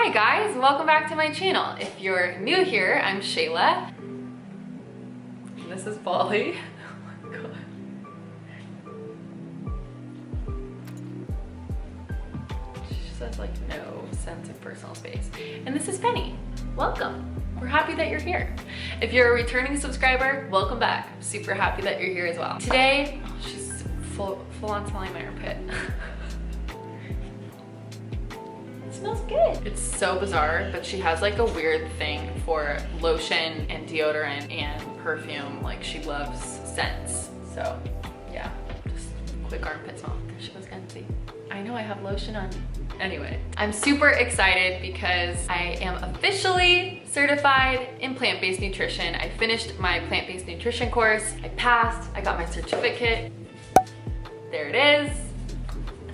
Hi guys, welcome back to my channel. If you're new here, I'm Shayla. And this is Polly. Oh my god. She just has like no sense of personal space. And this is Penny. Welcome. We're happy that you're here. If you're a returning subscriber, welcome back. I'm super happy that you're here as well. Today, she's full on smelling my armpit. Smells good. It's so bizarre, but she has like a weird thing for lotion and deodorant and perfume. Like she loves scents. So yeah, just quick armpit smell. There she goes again, see? I know I have lotion on. Anyway, I'm super excited because I am officially certified in plant-based nutrition. I finished my plant-based nutrition course. I passed, I got my certificate. There it is.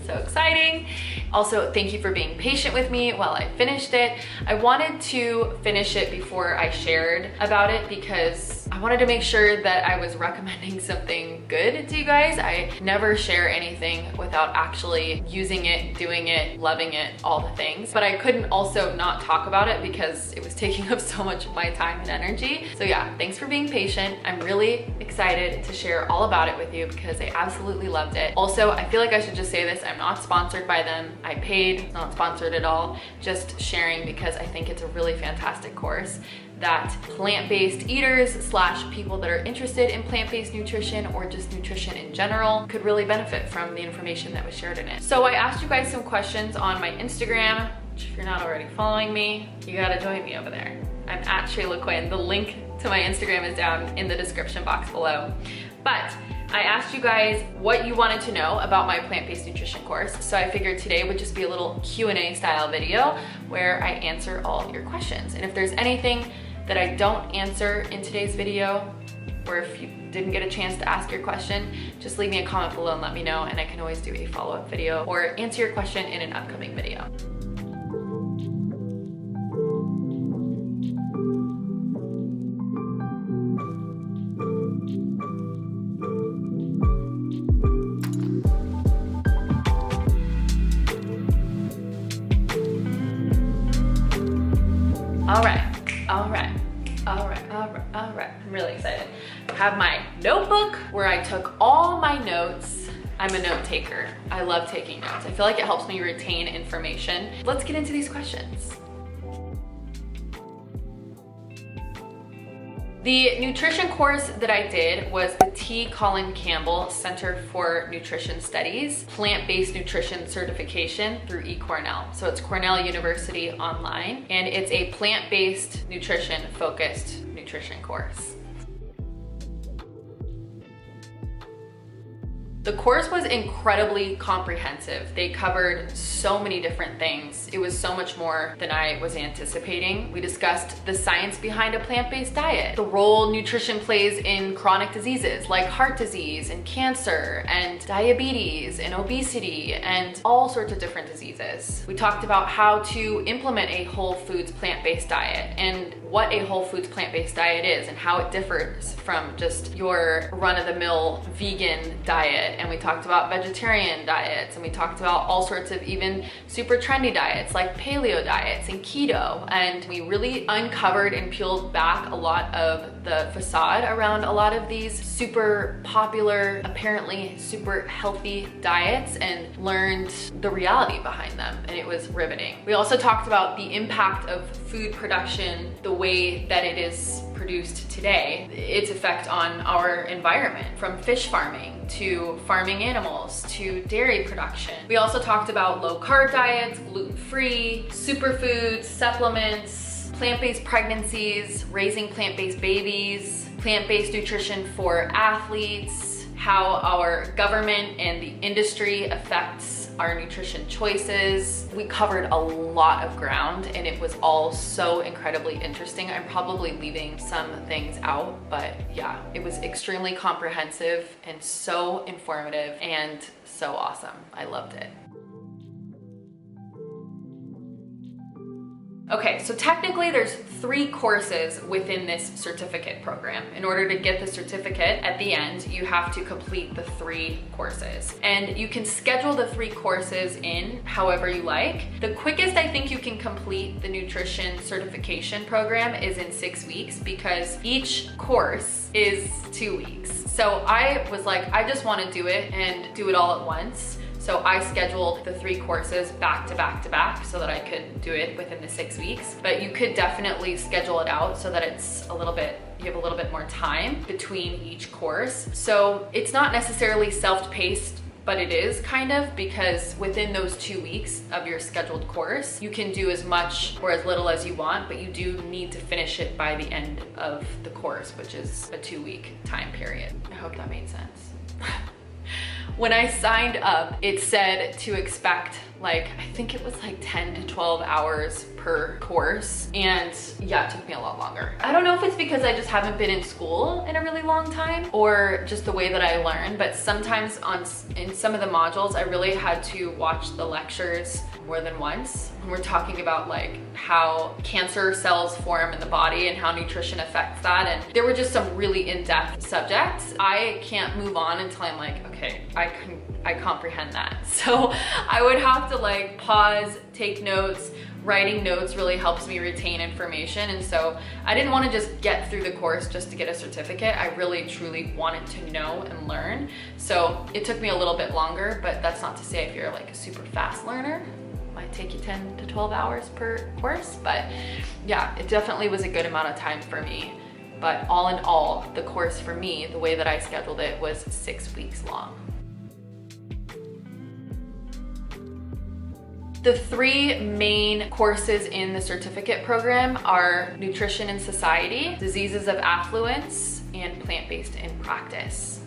So exciting. Also, thank you for being patient with me while I finished it. I wanted to finish it before I shared about it because I wanted to make sure that I was recommending something good to you guys. I never share anything without actually using it, doing it, loving it, all the things. But I couldn't also not talk about it because it was taking up so much of my time and energy. So yeah, thanks for being patient. I'm really excited to share all about it with you because I absolutely loved it. Also, I feel like I should just say this, I'm not sponsored by them. I paid, not sponsored at all, just sharing because I think it's a really fantastic course that plant-based eaters / people that are interested in plant-based nutrition or just nutrition in general could really benefit from the information that was shared in it. So I asked you guys some questions on my Instagram, which if you're not already following me, you gotta join me over there. I'm at Shayla Quinn. The link to my Instagram is down in the description box below. But I asked you guys what you wanted to know about my plant-based nutrition course. So I figured today would just be a little Q&A style video where I answer all of your questions. And if there's anything that I don't answer in today's video, or if you didn't get a chance to ask your question, just leave me a comment below and let me know, and I can always do a follow-up video or answer your question in an upcoming video. All right. I'm really excited. I have my notebook where I took all my notes. I'm a note taker. I love taking notes. I feel like it helps me retain information. Let's get into these questions. The nutrition course that I did was the T. Colin Campbell Center for Nutrition Studies plant-based nutrition certification through eCornell. So it's Cornell University online, and it's a plant-based nutrition focused nutrition course. The course was incredibly comprehensive. They covered so many different things. It was so much more than I was anticipating. We discussed the science behind a plant-based diet, the role nutrition plays in chronic diseases like heart disease and cancer and diabetes and obesity and all sorts of different diseases. We talked about how to implement a whole foods plant-based diet and what a whole foods plant-based diet is and how it differs from just your run-of-the-mill vegan diet. And we talked about vegetarian diets, and we talked about all sorts of even super trendy diets like paleo diets and keto. And we really uncovered and peeled back a lot of the facade around a lot of these super popular, apparently super healthy diets and learned the reality behind them, and it was riveting. We also talked about the impact of food production, the way that it is produced today, its effect on our environment, from fish farming to farming animals to dairy production. We also talked about low carb diets, gluten-free, superfoods, supplements, plant-based pregnancies, raising plant-based babies, plant-based nutrition for athletes, how our government and the industry affects our nutrition choices. We covered a lot of ground and it was all so incredibly interesting. I'm probably leaving some things out, but yeah, it was extremely comprehensive and so informative and so awesome. I loved it. Okay, so technically there's 3 courses within this certificate program. In order to get the certificate at the end, you have to complete the 3 courses. And you can schedule the 3 courses in however you like. The quickest I think you can complete the nutrition certification program is in 6 weeks, because each course is 2 weeks. So I was like, I just want to do it and do it all at once. So I scheduled the 3 courses back to back to back so that I could do it within the 6 weeks. But you could definitely schedule it out so that it's a little bit, you have a little bit more time between each course. So it's not necessarily self-paced, but it is kind of, because within those 2 weeks of your scheduled course, you can do as much or as little as you want, but you do need to finish it by the end of the course, which is a 2-week time period. I hope that made sense. When I signed up, it said to expect like, I think it was like 10 to 12 hours per course. And yeah, it took me a lot longer. I don't know if it's because I just haven't been in school in a really long time, or just the way that I learn, but sometimes in some of the modules, I really had to watch the lectures more than once. When we're talking about like how cancer cells form in the body and how nutrition affects that. And there were just some really in-depth subjects. I can't move on until I'm like, okay, I comprehend that. So I would have to like pause, take notes. Writing notes really helps me retain information. And so I didn't want to just get through the course just to get a certificate. I really truly wanted to know and learn. So it took me a little bit longer, but that's not to say if you're like a super fast learner, it might take you 10 to 12 hours per course. But yeah, it definitely was a good amount of time for me. But all in all, the course for me, the way that I scheduled it, was 6 weeks long. The 3 main courses in the certificate program are Nutrition in Society, Diseases of Affluence, and Plant-Based in Practice.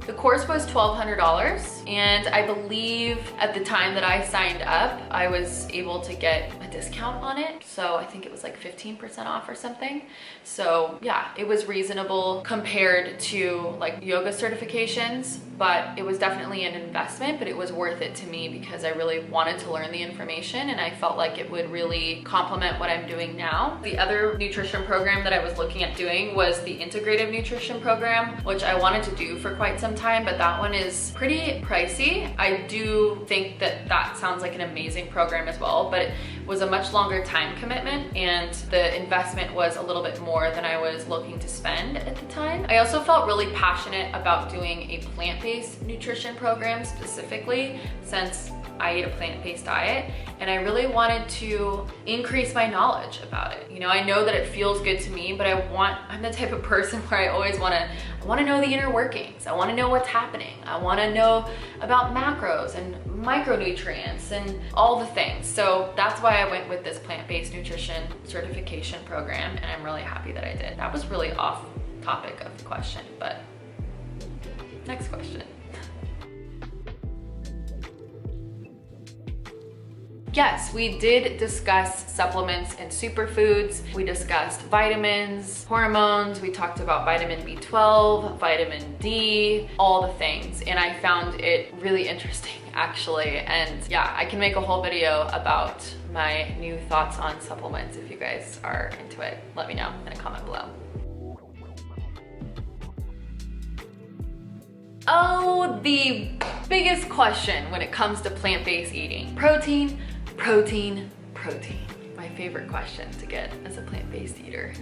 The course was $1,200, and I believe at the time that I signed up, I was able to get a discount on it. So I think it was like 15% off or something. So yeah, it was reasonable compared to like yoga certifications, but it was definitely an investment, but it was worth it to me because I really wanted to learn the information and I felt like it would really complement what I'm doing now. The other nutrition program that I was looking at doing was the integrative nutrition program, which I wanted to do for quite some time, but that one is pretty pricey. I do think that that sounds like an amazing program as well, but it was a much longer time commitment and the investment was a little bit more than I was looking to spend at the time. I also felt really passionate about doing a plant-based nutrition program specifically, since I eat a plant-based diet, and I really wanted to increase my knowledge about it. You know, I know that it feels good to me, but I'm the type of person where I always want to know the inner workings. I want to know what's happening. I want to know about macros and micronutrients and all the things. So that's why I went with this plant-based nutrition certification program, and I'm really happy that I did. That was really off topic of the question, but next question. Yes, we did discuss supplements and superfoods. We discussed vitamins, hormones. We talked about vitamin B12, vitamin D, all the things. And I found it really interesting, actually. And yeah, I can make a whole video about my new thoughts on supplements. If you guys are into it, let me know in a comment below. Oh, the biggest question when it comes to plant-based eating. Protein, protein, protein. My favorite question to get as a plant-based eater.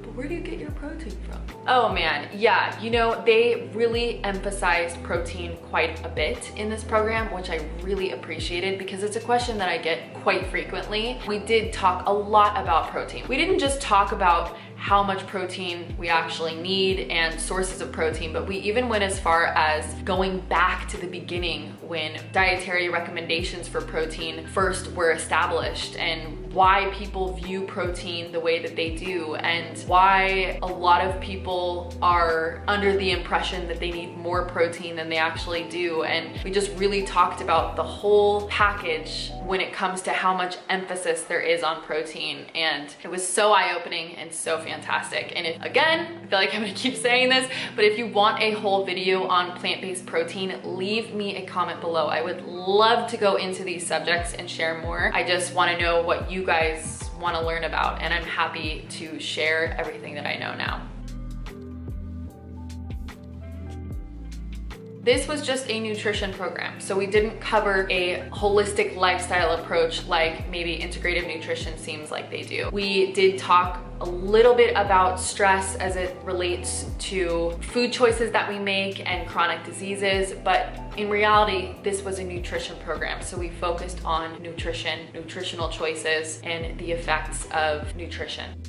But where do you get your protein from? Oh man, yeah, you know, they really emphasized protein quite a bit in this program, which I really appreciated because it's a question that I get quite frequently. We did talk a lot about protein. We didn't just talk about how much protein we actually need and sources of protein, but we even went as far as going back to the beginning when dietary recommendations for protein first were established and why people view protein the way that they do and why a lot of people are under the impression that they need more protein than they actually do. And we just really talked about the whole package when it comes to how much emphasis there is on protein. And it was so eye-opening and so fantastic. fantastic. And if, again, I feel like I'm gonna keep saying this, but if you want a whole video on plant-based protein, leave me a comment below. I would love to go into these subjects and share more. I just wanna know what you guys wanna learn about, and I'm happy to share everything that I know now. This was just a nutrition program, so we didn't cover a holistic lifestyle approach like maybe integrative nutrition seems like they do. We did talk a little bit about stress as it relates to food choices that we make and chronic diseases, but in reality, this was a nutrition program. So we focused on nutrition, nutritional choices, and the effects of nutrition.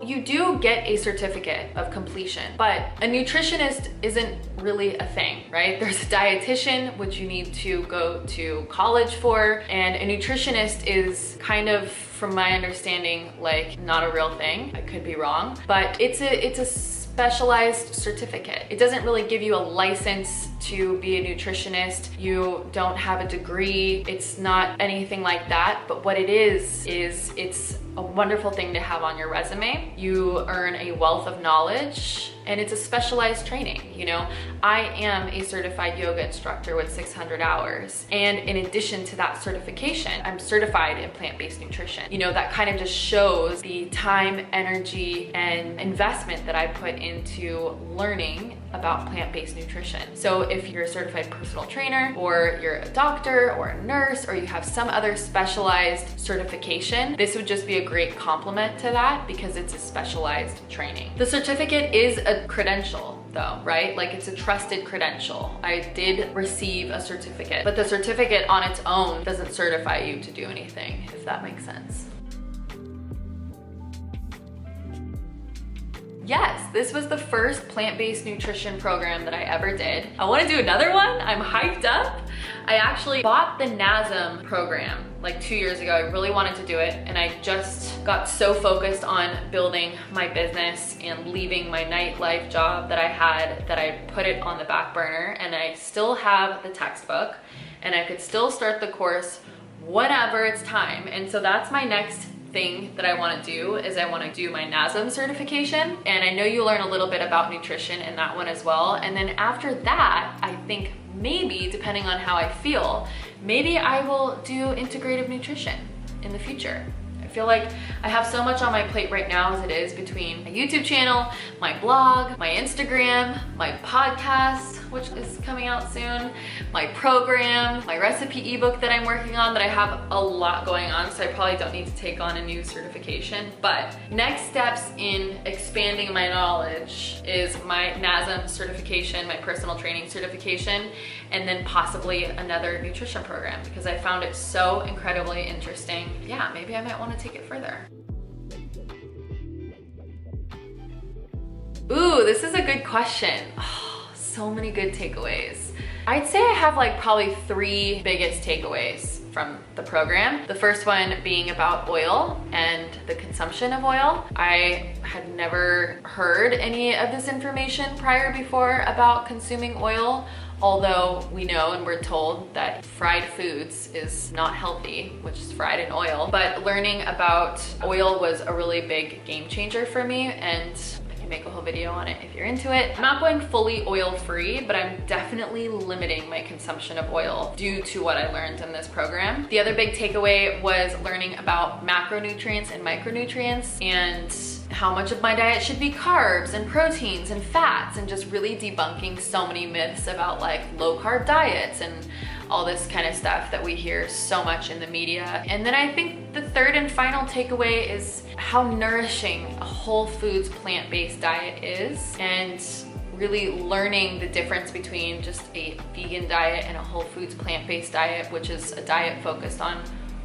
You do get a certificate of completion, but a nutritionist isn't really a thing, right? There's a dietitian, which you need to go to college for, and a nutritionist is kind of, from my understanding, like not a real thing. I could be wrong, but it's a specialized certificate. It doesn't really give you a license to be a nutritionist. You don't have a degree. It's not anything like that, but what it is it's a wonderful thing to have on your resume. You earn a wealth of knowledge, and it's a specialized training. You know, I am a certified yoga instructor with 600 hours. And in addition to that certification, I'm certified in plant-based nutrition. You know, that kind of just shows the time, energy, and investment that I put into learning about plant-based nutrition. So if you're a certified personal trainer, or you're a doctor or a nurse, or you have some other specialized certification, this would just be a great complement to that because it's a specialized training. The certificate is a credential though, right? Like it's a trusted credential. I did receive a certificate, but the certificate on its own doesn't certify you to do anything, if that makes sense. Yes, this was the first plant-based nutrition program that I ever did. I want to do another one. I'm hyped up. I actually bought the NASM program like 2 years ago. I really wanted to do it, and I just got so focused on building my business and leaving my nightlife job that I had that I put it on the back burner, and I still have the textbook and I could still start the course whenever it's time. And so that's my next thing that I want to do, is I want to do my NASM certification, and I know you learn a little bit about nutrition in that one as well. And then after that, I think maybe, depending on how I feel, maybe I will do integrative nutrition in the future. I feel like I have so much on my plate right now as it is, between my YouTube channel, my blog, my Instagram, my podcast, which is coming out soon, my program, my recipe ebook that I'm working on, that I have a lot going on, so I probably don't need to take on a new certification. But next steps in expanding my knowledge is my NASM certification, my personal training certification, and then possibly another nutrition program, because I found it so incredibly interesting. Yeah, maybe I might want to take it further. Ooh, this is a good question. Oh, so many good takeaways. I'd say I have like probably 3 biggest takeaways from the program. The first one being about oil and the consumption of oil. I had never heard any of this information before about consuming oil, although we know and we're told that fried foods is not healthy, which is fried in oil. But learning about oil was a really big game changer for me, and make a whole video on it if you're into it. I'm not going fully oil-free, but I'm definitely limiting my consumption of oil due to what I learned in this program. The other big takeaway was learning about macronutrients and micronutrients, and how much of my diet should be carbs and proteins and fats, and just really debunking so many myths about like low-carb diets and all this kind of stuff that we hear so much in the media. And then I think the third and final takeaway is how nourishing a whole foods plant-based diet is, and really learning the difference between just a vegan diet and a whole foods plant-based diet, which is a diet focused on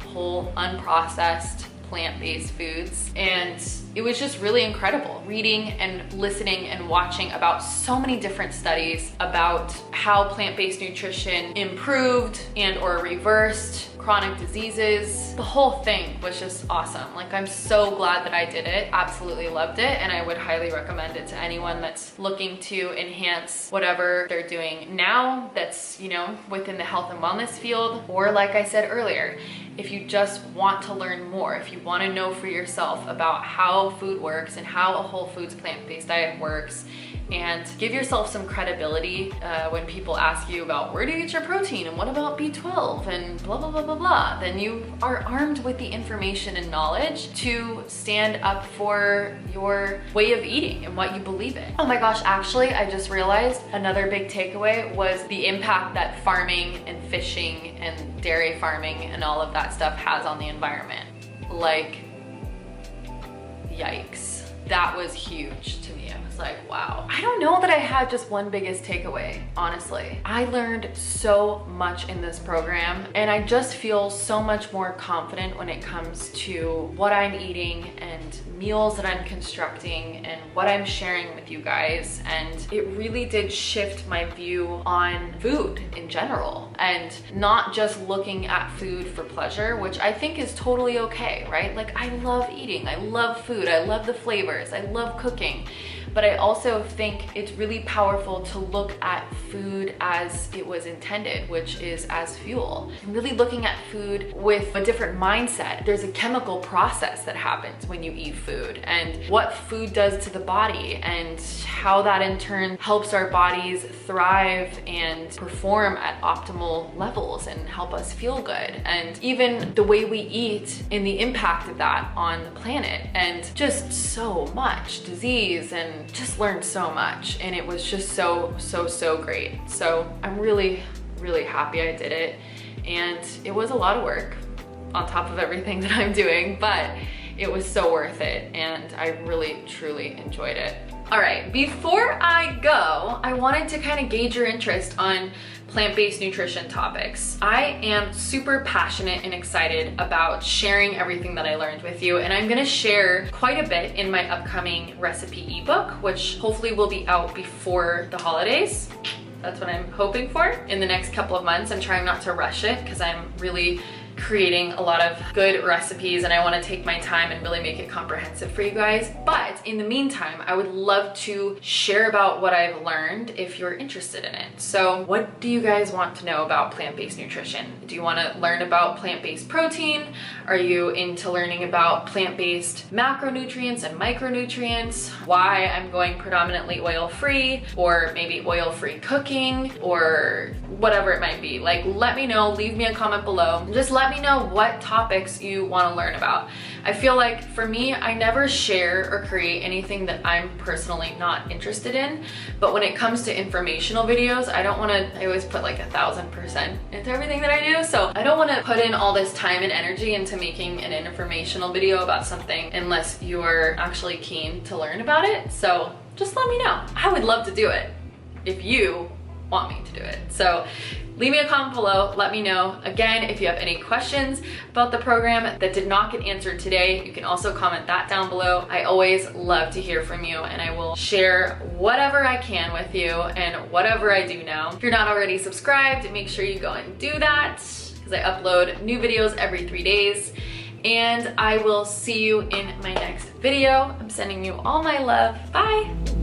whole unprocessed plant-based foods. And it was just really incredible reading and listening and watching about so many different studies about how plant-based nutrition improved and or reversed chronic diseases. The whole thing was just awesome. Like, I'm so glad that I did it. Absolutely loved it, and I would highly recommend it to anyone that's looking to enhance whatever they're doing now that's, you know, within the health and wellness field, or like I said earlier, if you just want to learn more, if you want to know for yourself about how food works and how a whole foods plant-based diet works, and give yourself some credibility when people ask you about where do you get your protein and what about B12 and blah, blah, blah, blah, blah, then you are armed with the information and knowledge to stand up for your way of eating and what you believe in. Oh my gosh, actually, I just realized another big takeaway was the impact that farming and fishing and dairy farming and all of that stuff has on the environment. Like, yikes. That was huge to me. I was like, wow. I don't know that I had just one biggest takeaway, honestly. I learned so much in this program, and I just feel so much more confident when it comes to what I'm eating and meals that I'm constructing and what I'm sharing with you guys. And it really did shift my view on food in general, and not just looking at food for pleasure, which I think is totally okay, right? Like, I love eating, I love food, I love the flavors, I love cooking. But I also think it's really powerful to look at food as it was intended, which is as fuel. And really looking at food with a different mindset. There's a chemical process that happens when you eat food, and what food does to the body, and how that in turn helps our bodies thrive and perform at optimal levels and help us feel good. And even the way we eat and the impact of that on the planet, and just so much disease, and just learned so much. And it was just so great. So I'm really happy I did it. And it was a lot of work on top of everything that I'm doing, but it was so worth it. And I really, truly enjoyed it. All right, before I go, I wanted to kind of gauge your interest on plant-based nutrition topics. I am super passionate and excited about sharing everything that I learned with you, and I'm gonna share quite a bit in my upcoming recipe ebook, which hopefully will be out before the holidays. That's what I'm hoping for in the next couple of months. I'm trying not to rush it because I'm really creating a lot of good recipes, and I want to take my time and really make it comprehensive for you guys. But in the meantime, I would love to share about what I've learned if you're interested in it. So what do you guys want to know about plant-based nutrition? Do you want to learn about plant-based protein? Are you into learning about plant-based macronutrients and micronutrients? Why I'm going predominantly oil-free, or maybe oil-free cooking, or whatever it might be. Like, let me know, leave me a comment below. Just let me know what topics you want to learn about. I feel like for me, I never share or create anything that I'm personally not interested in, but when it comes to informational videos, I always put like 1000% into everything that I do, so I don't want to put in all this time and energy into making an informational video about something unless you're actually keen to learn about it. So just let me know. I would love to do it if you want me to do it. So leave me a comment below, let me know. Again, if you have any questions about the program that did not get answered today, you can also comment that down below. I always love to hear from you, and I will share whatever I can with you and whatever I do now. If you're not already subscribed, make sure you go and do that, because I upload new videos every 3 days. And I will see you in my next video. I'm sending you all my love. Bye.